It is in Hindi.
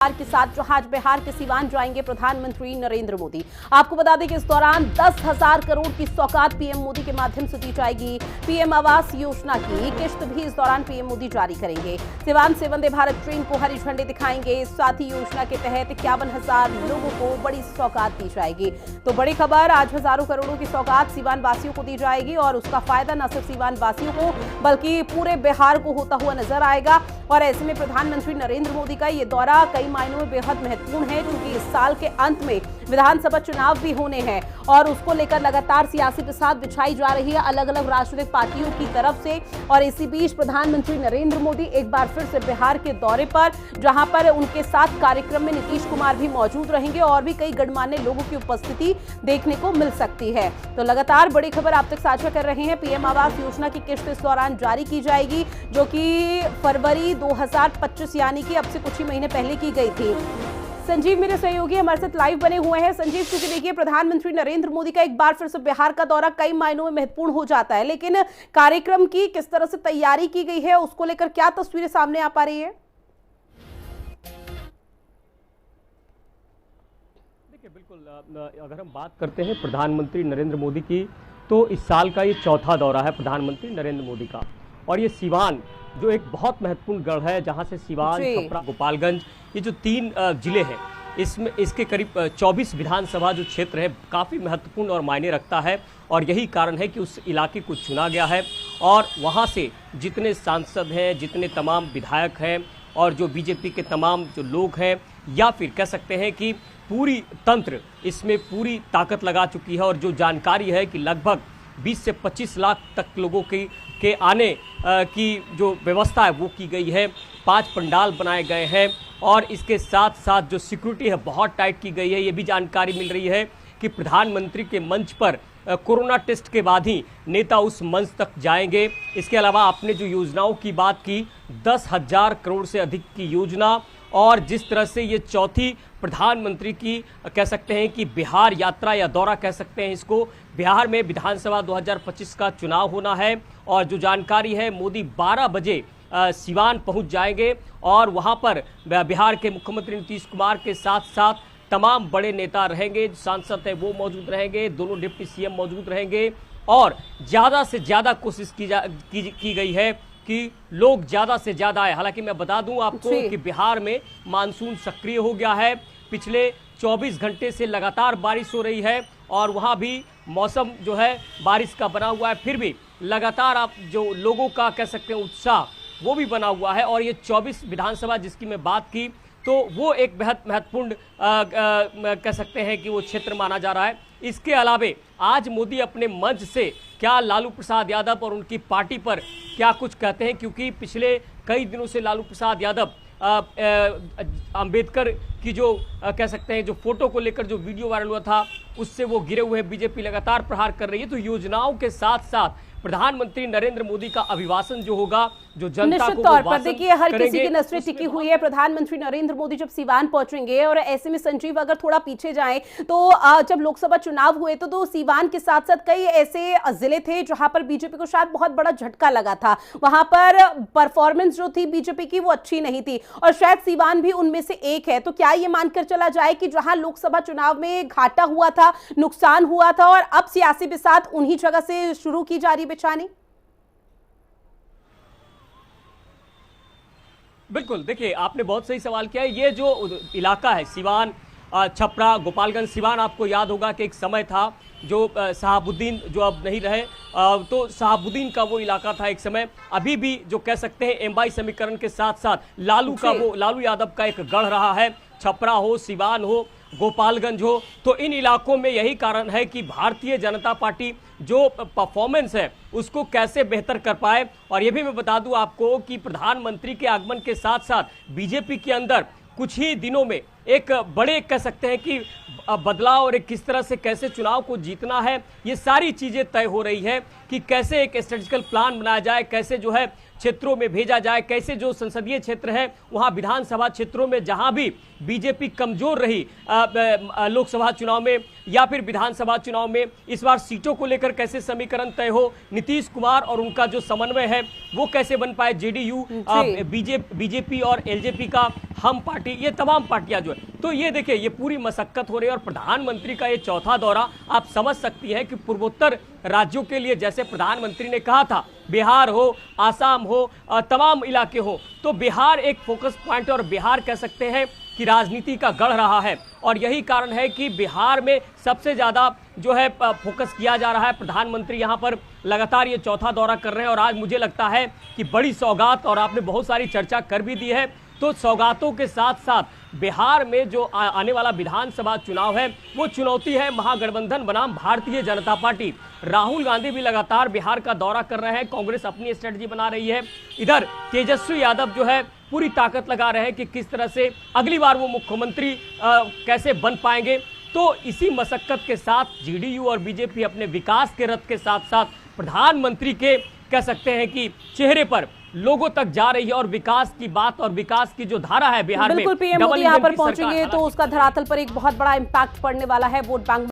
के साथ जहाज बिहार के सिवान जाएंगे प्रधानमंत्री नरेंद्र मोदी। आपको बता दें कि इस दौरान 10,000 करोड़ की सौगात पीएम मोदी के माध्यम से दी जाएगी। पीएम आवास योजना की किश्त भी इस दौरान पीएम मोदी जारी करेंगे। सिवान से वंदे भारत ट्रेन को हरी झंडी दिखाएंगे। साथ ही योजना के तहत 51,000 लोगों को बड़ी सौगात दी जाएगी। तो बड़ी खबर, आज हजारों करोड़ों की सौगात सिवान वासियों को दी जाएगी और उसका फायदा न सिर्फ सिवान वासियों को बल्कि पूरे बिहार को होता हुआ नजर आएगा। और ऐसे में प्रधानमंत्री नरेंद्र मोदी का ये दौरा कई मायनों में बेहद महत्वपूर्ण है, क्योंकि इस साल के अंत में विधानसभा चुनाव भी होने हैं और उसको लेकर लगातार सियासी बिसात बिछाई जा रही है अलग अलग राजनीतिक पार्टियों की तरफ से। और इसी बीच प्रधानमंत्री नरेंद्र मोदी एक बार फिर से बिहार के दौरे पर, जहां पर उनके साथ कार्यक्रम में नीतीश कुमार भी मौजूद रहेंगे और भी कई गणमान्य लोगों की उपस्थिति देखने को मिल सकती है। तो लगातार बड़ी खबर आप तक साझा कर रहे हैं। पीएम आवास योजना की किश्त इस दौरान जारी की जाएगी, जो कि फरवरी 2025 यानी कि अब से कुछ ही महीने पहले की गई थी। संजीव मेरे सहयोगी हमारे साथ लाइव बने हुए हैं। संजीव, क्योंकि देखिए प्रधानमंत्री नरेंद्र मोदी का एक बार फिर से बिहार का दौरा कई मायनों में महत्वपूर्ण हो जाता है, लेकिन कार्यक्रम की किस तरह से तैयारी की गई है, उसको लेकर क्या तस्वीरें सामने आ पा रही है? देखिए, बिल्कुल अगर हम बात करते हैं प्रधानमंत्री नरेंद्र मोदी की, तो इस साल का ये चौथा दौरा है प्रधानमंत्री नरेंद्र मोदी का। और ये सिवान जो एक बहुत महत्वपूर्ण गढ़ है, जहां से सिवान, छपरा, गोपालगंज, ये जो 3 जिले हैं, इसमें इसके करीब 24 विधानसभा जो क्षेत्र है काफ़ी महत्वपूर्ण और मायने रखता है। और यही कारण है कि उस इलाके को चुना गया है और वहां से जितने सांसद हैं, जितने तमाम विधायक हैं और जो बीजेपी के तमाम जो लोग हैं, या फिर कह सकते हैं कि पूरी तंत्र इसमें पूरी ताकत लगा चुकी है। और जो जानकारी है कि लगभग 20 से 25 लाख तक लोगों के आने की जो व्यवस्था है वो की गई है। 5 पंडाल बनाए गए हैं और इसके साथ साथ जो सिक्योरिटी है बहुत टाइट की गई है। ये भी जानकारी मिल रही है कि प्रधानमंत्री के मंच पर कोरोना टेस्ट के बाद ही नेता उस मंच तक जाएंगे। इसके अलावा आपने जो योजनाओं की बात की, 10,000 करोड़ से अधिक की योजना, और जिस तरह से ये चौथी प्रधानमंत्री की कह सकते हैं कि बिहार यात्रा या दौरा कह सकते हैं इसको। बिहार में विधानसभा 2025 का चुनाव होना है और जो जानकारी है, मोदी 12 बजे सिवान पहुंच जाएंगे और वहां पर बिहार के मुख्यमंत्री नीतीश कुमार के साथ साथ तमाम बड़े नेता रहेंगे, सांसद हैं वो मौजूद रहेंगे, दोनों डिप्टी सीएम मौजूद रहेंगे। और ज़्यादा से ज़्यादा कोशिश की गई है कि लोग ज़्यादा से ज़्यादा आए। हालांकि मैं बता दूं आपको कि बिहार में मानसून सक्रिय हो गया है। पिछले 24 घंटे से लगातार बारिश हो रही है और वहां भी मौसम जो है बारिश का बना हुआ है। फिर भी लगातार आप जो लोगों का कह सकते हैं उत्साह वो भी बना हुआ है। और ये 24 विधानसभा जिसकी मैं बात की, तो वो एक बेहद महत्वपूर्ण कह सकते हैं कि वो क्षेत्र माना जा रहा है। इसके अलावे आज मोदी अपने मंच से क्या लालू प्रसाद यादव और उनकी पार्टी पर क्या कुछ कहते हैं, क्योंकि पिछले कई दिनों से लालू प्रसाद यादव अंबेडकर की जो कह सकते हैं जो फोटो को लेकर जो वीडियो वायरल हुआ था, उससे वो घिरे हुए हैं। बीजेपी लगातार प्रहार कर रही है। तो योजनाओं के साथ साथ प्रधानमंत्री नरेंद्र मोदी का अभिभाषण जो होगा, जो जनता निश्चित को तौर पर देखिए हर किसी की नजरें टिकी हुई है प्रधानमंत्री नरेंद्र मोदी जब सिवान पहुंचेंगे। और ऐसे में संजीव अगर थोड़ा पीछे जाएं तो जब लोकसभा चुनाव हुए तो सिवान के साथ साथ कई ऐसे जिले थे जहां पर बीजेपी को शायद बहुत बड़ा झटका लगा था। वहां पर परफॉर्मेंस जो थी बीजेपी की वो अच्छी नहीं थी और शायद सिवान भी उनमें से एक है। तो क्या ये मानकर चला जाए कि जहां लोकसभा चुनाव में घाटा हुआ था, नुकसान हुआ था, और अब सियासी बिसात उन्हीं जगह से शुरू की जा रही बिछानी? बिल्कुल, देखिए आपने बहुत सही सवाल किया है। ये जो इलाका है सिवान, छपरा, गोपालगंज, सिवान, आपको याद होगा कि एक समय था जो शहाबुद्दीन जो अब नहीं रहे, तो शहाबुद्दीन का वो इलाका था एक समय। अभी भी जो कह सकते हैं एमवाई समीकरण के साथ साथ लालू यादव का एक गढ़ रहा है। छपरा हो, सिवान हो, गोपालगंज हो, तो इन इलाकों में यही कारण है कि भारतीय जनता पार्टी जो परफॉर्मेंस है उसको कैसे बेहतर कर पाए। और ये भी मैं बता दूं आपको कि प्रधानमंत्री के आगमन के साथ साथ बीजेपी के अंदर कुछ ही दिनों में एक बड़े कह सकते हैं कि बदलाव और एक किस तरह से कैसे चुनाव को जीतना है, ये सारी चीज़ें तय हो रही है कि कैसे एक स्ट्रेटेजिकल प्लान बनाया जाए, कैसे जो है क्षेत्रों में भेजा जाए, कैसे जो संसदीय क्षेत्र है वहां विधानसभा क्षेत्रों में जहां भी बीजेपी कमजोर रही लोकसभा चुनाव में या फिर विधानसभा चुनाव में, इस बार सीटों को लेकर कैसे समीकरण तय हो, नीतीश कुमार और उनका जो समन्वय है वो कैसे बन पाए, जेडीयू, बीजेपी और एलजेपी का हम पार्टी, ये तमाम पार्टियां जो है, तो ये देखिए ये पूरी मशक्कत हो रही है। और प्रधानमंत्री का ये चौथा दौरा, आप समझ सकती हैं कि पूर्वोत्तर राज्यों के लिए, जैसे प्रधानमंत्री ने कहा था बिहार हो, आसाम हो, तमाम इलाके हो, तो बिहार एक फोकस पॉइंट है और बिहार कह सकते हैं कि राजनीति का गढ़ रहा है। और यही कारण है कि बिहार में सबसे ज्यादा जो है फोकस किया जा रहा है। प्रधानमंत्री यहां पर लगातार ये चौथा दौरा कर रहे हैं और आज मुझे लगता है कि बड़ी सौगात, और आपने बहुत सारी चर्चा कर भी दी है, तो सौगातों के साथ साथ बिहार में जो आने वाला विधानसभा चुनाव है वो चुनौती है महागठबंधन बनाम भारतीय जनता पार्टी। राहुल गांधी भी लगातार बिहार का दौरा कर रहे हैं, कांग्रेस अपनी स्ट्रेटजी बना रही है, इधर तेजस्वी यादव जो है पूरी ताकत लगा रहे हैं कि किस तरह से अगली बार वो मुख्यमंत्री कैसे बन पाएंगे। तो इसी मशक्कत के साथ जेडीयू और बीजेपी अपने विकास के रथ के साथ साथ प्रधानमंत्री के कह सकते हैं कि चेहरे पर लोगों तक जा रही है और विकास की बात और विकास की जो धारा है बिहार में, बिल्कुल पीएम मोदी यहाँ पर पहुंचेंगे तो उसका धरातल पर एक बहुत बड़ा इम्पैक्ट पड़ने वाला है। Vote bank